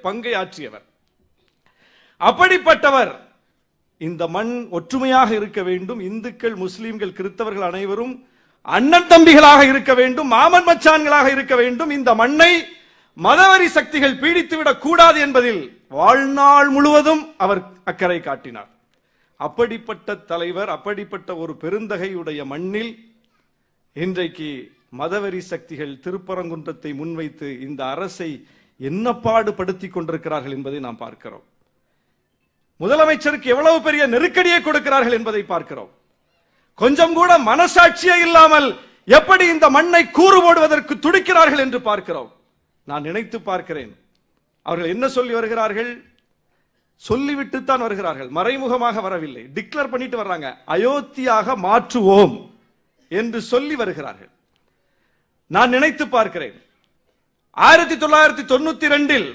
பங்கை ஆற்றியவர். அப்படிப்பட்டவர் இந்த மண் ஒற்றுமையாக இருக்க வேண்டும், இந்துக்கள் முஸ்லிம்கள் கிறிஸ்தவர்கள் அனைவரும் அண்ணன் தம்பிகளாக இருக்க வேண்டும், மாமன் மச்சான்களாக இருக்க வேண்டும், இந்த மண்ணை மதவெறி சக்திகள் பீடித்துவிடக் கூடாது என்பதில் வாழ்நாள் முழுவதும் அவர் அக்கறை காட்டினார். அப்படிப்பட்ட தலைவர், அப்படிப்பட்ட ஒரு பெருந்தகையுடைய மண்ணில் இன்றைக்கு மதவெறி சக்திகள் திருப்பரங்குன்றத்தை முன்வைத்து இந்த அரசை என்ன பாடுபடுத்திக் கொண்டிருக்கிறார்கள் என்பதை நாம் பார்க்கிறோம். முதலமைச்சருக்கு எவ்வளவு பெரிய நெருக்கடியை கொடுக்கிறார்கள் என்பதை பார்க்கிறோம். கொஞ்சம் கூட மனசாட்சியே இல்லாமல் எப்படி இந்த மண்ணை கூறு போடுவதற்கு துடிக்கிறார்கள் என்று பார்க்கிறோம். நான் நினைத்து பார்க்கிறேன், அவர்கள் என்ன சொல்லி வருகிறார்கள்? சொல்லிவிட்டுத்தான் வருகிறார்கள், மறைமுகமாக வரவில்லை. டிக்ளேர் பண்ணிட்டு வர்றாங்க, அயோத்தியாக மாற்றுவோம் என்று சொல்லி வருகிறார்கள். நான் நினைத்து பார்க்கிறேன், 1992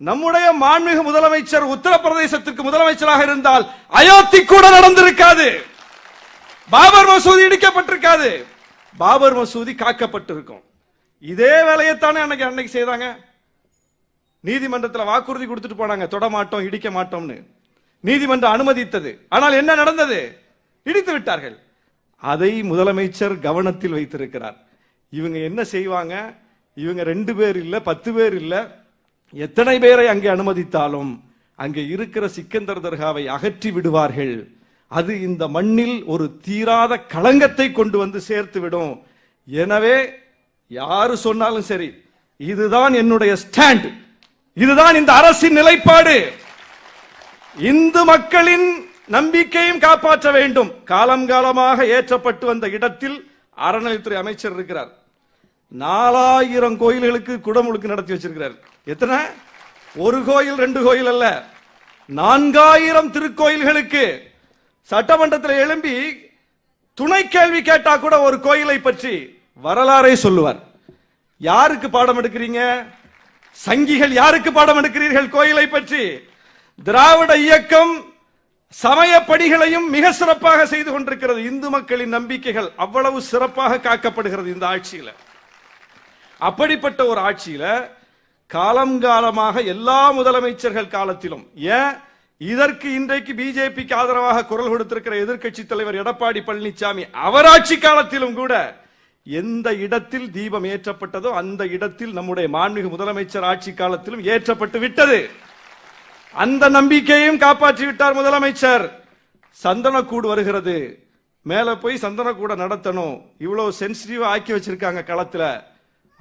நம்முடைய மாண்புமிகு முதலமைச்சர் உத்தரப்பிரதேசத்திற்கு முதலமைச்சராக இருந்தால் அயோத்தி கூட நடந்திருக்காது, பாபர் மசூதி இடிக்கப்பட்டிருக்காது, பாபர் மசூதி காக்கப்பட்டிருக்கும். இதே வேலையைத்தானே அன்னைக்கு செய்தாங்க. நீதிமன்றத்தில் வாக்குறுதி கொடுத்துட்டு போனாங்க, தொட மாட்டோம் இடிக்க மாட்டோம்னு. நீதிமன்றம் அனுமதித்தது. ஆனால் என்ன நடந்தது? இடித்து விட்டார்கள். அதை முதலமைச்சர் கவனத்தில் வைத்திருக்கிறார். இவங்க என்ன செய்வாங்க? இவங்க 2 பேர் இல்ல, 10 பேர் இல்ல, எத்தனை பேரை அங்கே அனுமதித்தாலும் அங்கே இருக்கிற சிக்கந்தர் தர்காவை அகற்றி விடுவார்கள். அது இந்த மண்ணில் ஒரு தீராத களங்கத்தை கொண்டு வந்து சேர்த்து விடும். எனவே யாரு சொன்னாலும் சரி, இதுதான் என்னுடைய ஸ்டாண்ட், இதுதான் இந்த அரசின் நிலைப்பாடு. இந்து மக்களின் நம்பிக்கையும் காப்பாற்ற வேண்டும். காலம் காலமாக ஏற்றப்பட்டு வந்த இடத்தில் அறநிலைத்துறை அமைச்சர் இருக்கிறார். 4000 கோயில்களுக்கு குடமுழுக்கு நடத்தி வச்சிருக்கிறார். எத்தனை? 1 கோயில் 2 கோயில் அல்ல, 4000 திருக்கோயில்களுக்கு. சட்டமன்றத்தில் எழும்பி துணை கேள்வி கேட்டா கூட ஒரு கோயிலை பற்றி வரலாறை சொல்லுவார். யாருக்கு பாடம் எடுக்கிறீங்க? சங்கிகள் யாருக்கு பாடம் எடுக்கிறீர்கள் கோயிலை பற்றி? திராவிட இயக்கம் சமயப்படிகளையும் மிக சிறப்பாக செய்து கொண்டிருக்கிறது. இந்து மக்களின் நம்பிக்கைகள் அவ்வளவு சிறப்பாக காக்கப்படுகிறது இந்த ஆட்சியில். அப்படிப்பட்ட ஒரு ஆட்சியில காலம் காலமாக எல்லா முதலமைச்சர்கள் காலத்திலும், ஏன் இதற்கு இன்றைக்கு பிஜேபிக்கு ஆதரவாக குரல் கொடுத்திருக்கிற எதிர்க்கட்சி தலைவர் எடப்பாடி பழனிசாமி அவர் ஆட்சி காலத்திலும் கூட எந்த இடத்தில் தீபம் ஏற்றப்பட்டதோ அந்த இடத்தில் நம்முடைய மாண்புமிகு முதலமைச்சர் ஆட்சி காலத்திலும் ஏற்றப்பட்டு விட்டது. அந்த நம்பிக்கையும் காப்பாற்றி விட்டார் முதலமைச்சர். சந்தனக்கூடு வருகிறது, மேல போய் சந்தனக்கூட நடத்தணும், இவ்வளவு சென்சிட்டிவா ஆக்கி வச்சிருக்காங்க களத்துல.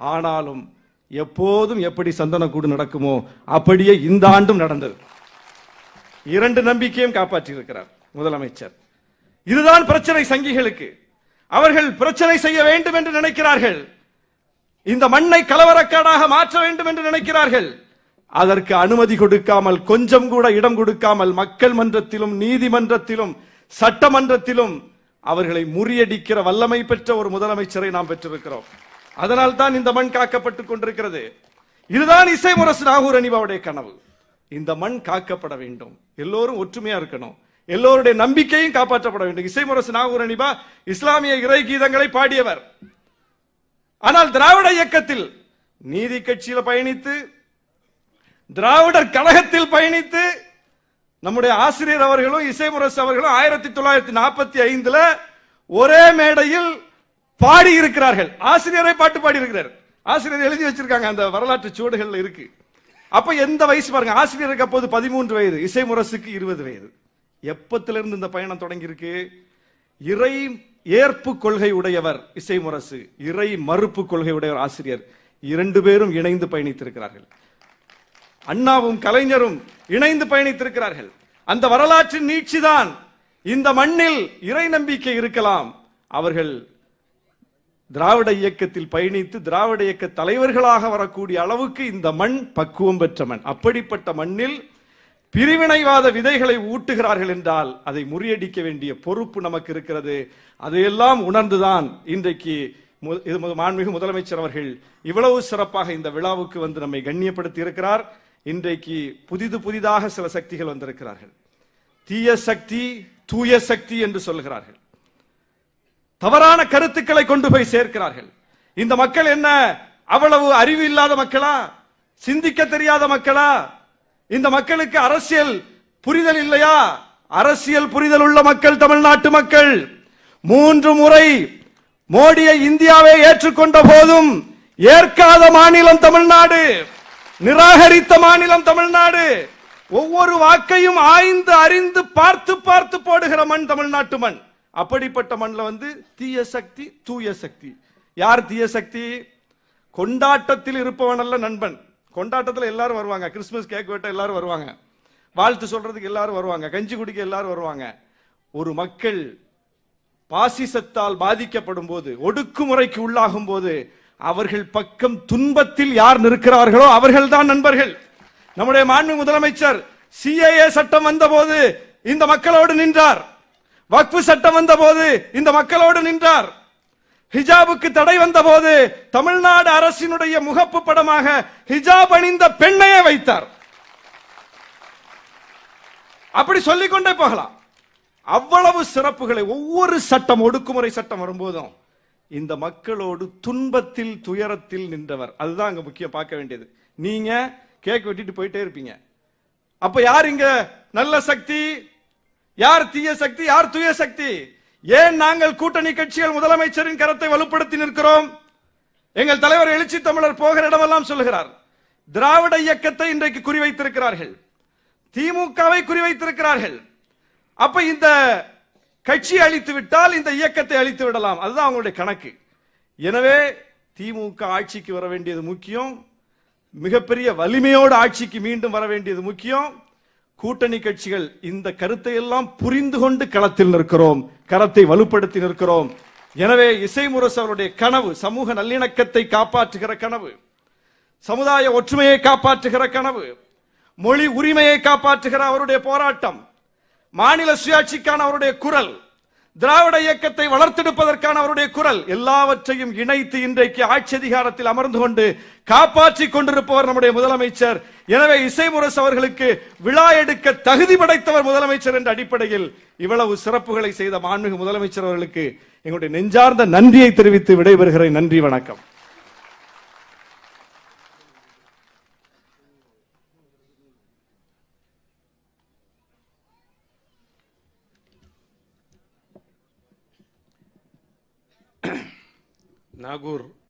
ஆனாலும் எப்போதும் எப்படி சந்தனக்கூடு நடக்குமோ அப்படியே இந்த ஆண்டும் நடந்தது. 2 நம்பிக்கையும் காப்பாற்றி இருக்கிறார் முதலமைச்சர். இதுதான் பிரச்சனை சங்கிகளுக்கு. அவர்கள் பிரச்சனை செய்ய வேண்டும் என்று நினைக்கிறார்கள், இந்த மண்ணை கலவரக்காடாக மாற்ற வேண்டும் என்று நினைக்கிறார்கள். அதற்கு அனுமதி கொடுக்காமல், கொஞ்சம் கூட இடம் கொடுக்காமல், மக்கள் மன்றத்திலும் நீதிமன்றத்திலும் சட்டமன்றத்திலும் அவர்களை முறியடிக்கிற வல்லமை பெற்ற ஒரு முதலமைச்சரை நாம் பெற்றிருக்கிறோம். அதனால் தான் இந்த மண் காக்கப்பட்டுக் கொண்டிருக்கிறது. இதுதான் இசை முரசு நாகூர் அனிபாவுடைய கனவு. இந்த மண் காக்கப்பட வேண்டும், எல்லோரும் ஒற்றுமையா இருக்கணும், எல்லோருடைய நம்பிக்கையும் காப்பாற்றப்பட வேண்டும். இசை முரசு நாகூர் அனிபா இஸ்லாமிய இறை கீதங்களை பாடியவர். ஆனால் திராவிட இயக்கத்தில் நீதி கட்சியில் பயணித்து, திராவிடர் கழகத்தில் பயணித்து, நம்முடைய ஆசிரியர் அவர்களும் இசை முரசு அவர்களும் 1945 ஒரே மேடையில் பாடி இருக்கிறார்கள். ஆசிரியரை பாட்டு பாடி இருக்கிறார். ஆசிரியர் எழுதி வச்சிருக்காங்க, அந்த வரலாற்று சுவடுகள் இருக்கு. அப்ப எந்த வயசு பாருங்க, ஆசிரியருக்கு அப்போது 13 வயது, இசை முரசுக்கு 20 வயது. எப்பத்திலிருந்து இந்த பயணம் தொடங்கி இருக்கு? இறை ஏற்பு கொள்கை உடையவர் இசை முரசு, இறை மறுப்பு கொள்கை உடையவர் ஆசிரியர். 2 பேரும் இணைந்து பயணித்திருக்கிறார்கள். அண்ணாவும் கலைஞரும் இணைந்து பயணித்திருக்கிறார்கள். அந்த வரலாற்றின் நீட்சிதான். இந்த மண்ணில் இறை நம்பிக்கை இருக்கலாம். அவர்கள் திராவிட இயக்கத்தில் பயணித்து திராவிட இயக்க தலைவர்களாக வரக்கூடிய அளவுக்கு இந்த மண் பக்குவம் பெற்ற மண். அப்படிப்பட்ட மண்ணில் பிரிவினைவாத விதைகளை ஊட்டுகிறார்கள் என்றால் அதை முறியடிக்க வேண்டிய பொறுப்பு நமக்கு இருக்கிறது. அதையெல்லாம் உணர்ந்துதான் இன்றைக்கு மாண்புமிகு முதலமைச்சர் அவர்கள் இவ்வளவு சிறப்பாக இந்த விழாவுக்கு வந்து நம்மை கண்ணியப்படுத்தி இருக்கிறார். இன்றைக்கு புதிதாக சில சக்திகள் வந்திருக்கிறார்கள். தீய சக்தி, தூய சக்தி என்று சொல்கிறார்கள். தவறான கருத்துக்களை கொண்டு போய் சேர்க்கிறார்கள். இந்த மக்கள் என்ன அவ்வளவு அறிவு இல்லாத மக்களா? சிந்திக்க தெரியாத மக்களா? இந்த மக்களுக்கு அரசியல் புரிதல் இல்லையா? அரசியல் புரிதல் உள்ள மக்கள் தமிழ்நாட்டு மக்கள். 3 முறை மோடியை இந்தியாவை ஏற்றுக்கொண்ட போதும் ஏற்காத மாநிலம் தமிழ்நாடு, நிராகரித்த மாநிலம் தமிழ்நாடு. ஒவ்வொரு வாக்கையும் ஆய்ந்து அறிந்து பார்த்து பார்த்து போடுகிற மண் தமிழ்நாட்டு மண். அப்படிப்பட்ட மண்ணில் தீய சக்தி, தூய சக்தி. யார் தீய சக்தி? கொண்டாட்டத்தில் இருப்பவன் அல்ல நண்பன். கொண்டாட்டத்தில் எல்லாரும் வருவாங்க, கிறிஸ்துமஸ் கேக் வெட்ட எல்லாரும் வருவாங்க, வாழ்த்து சொல்றதுக்கு எல்லாரும் வருவாங்க, கஞ்சி குடிக்க எல்லாரும் வருவாங்க. ஒரு மக்கள் பாசிசத்தால் பாதிக்கப்படும் போது, ஒடுக்குமுறைக்கு உள்ளாகும் போது, அவர்கள் பக்கம் துன்பத்தில் யார் நிற்கிறார்களோ அவர்கள் தான் நண்பர்கள். நம்முடைய மாண்பு முதலமைச்சர் சிஏஏ சட்டம் வந்தபோது இந்த மக்களோடு நின்றார். வக்ஃபு சட்டம் வந்தபோது இந்த மக்களோடு நின்றார். ஹிஜாபுக்கு தடை வந்தபோது தமிழ்நாடு அரசினுடைய முகப்பு படமாக ஹிஜாப் அணிந்த பெண்ணையே வைத்தார். அப்படி சொல்லிக்கொண்டே போகலாம். அவ்வளவு சிறப்புகளை ஒவ்வொரு சட்டம், ஒடுக்குமுறை சட்டம் வரும்போதும் இந்த மக்களோடு துன்பத்தில் துயரத்தில் நின்றவர். அதுதான் அங்க முக்கியம் பார்க்க வேண்டியது. நீங்க கேக் வெட்டிட்டு போயிட்டே இருப்பீங்க. அப்ப யார் இங்க நல்ல சக்தி, யார் தீய சக்தி, யார் தூய சக்தி? ஏன் நாங்கள் கூட்டணி கட்சிகள் முதலமைச்சரின் கரத்தை வலுப்படுத்தி நிற்கிறோம்? எங்கள் தலைவர் எழுச்சி தமிழர் போகிற இடமெல்லாம் சொல்லுகிறார், திராவிட இயக்கத்தை இன்றைக்கு குறிவைத்திருக்கிறார்கள், திமுகவை குறிவைத்திருக்கிறார்கள். அப்ப இந்த கட்சி அழித்து விட்டால் இந்த இயக்கத்தை அழித்து விடலாம், அதுதான் அவங்களுடைய கணக்கு. எனவே திமுக ஆட்சிக்கு வர வேண்டியது முக்கியம், மிகப்பெரிய வலிமையோடு ஆட்சிக்கு மீண்டும் வர வேண்டியது முக்கியம். கூட்டணி கட்சிகள் இந்த கருத்தை எல்லாம் புரிந்து கொண்டு களத்தில் நிற்கிறோம், கரத்தை வலுப்படுத்தி நிற்கிறோம். எனவே இசைமுரசு அவருடைய கனவு சமூக நல்லிணக்கத்தை காப்பாற்றுகிற கனவு, சமுதாய ஒற்றுமையை காப்பாற்றுகிற கனவு, மொழி உரிமையை காப்பாற்றுகிற அவருடைய போராட்டம், மாநில சுயாட்சிக்கான அவருடைய குரல், திராவிட இயக்கத்தை வளர்த்தெடுப்பதற்கான அவருடைய குரல், எல்லாவற்றையும் இணைத்து இன்றைக்கு ஆட்சி அதிகாரத்தில் அமர்ந்து கொண்டு காப்பாற்றிக் கொண்டிருப்பவர் நம்முடைய முதலமைச்சர். எனவே இசைமுரசு அவர்களுக்கு விழா எடுக்க தகுதி படைத்தவர் முதலமைச்சர் என்ற அடிப்படையில் இவ்வளவு சிறப்புகளை செய்த மாண்புமிகு முதலமைச்சர் அவர்களுக்கு எங்களுடைய நெஞ்சார்ந்த நன்றியை தெரிவித்து விடைபெறுகிறேன். நன்றி, வணக்கம். நாகூர்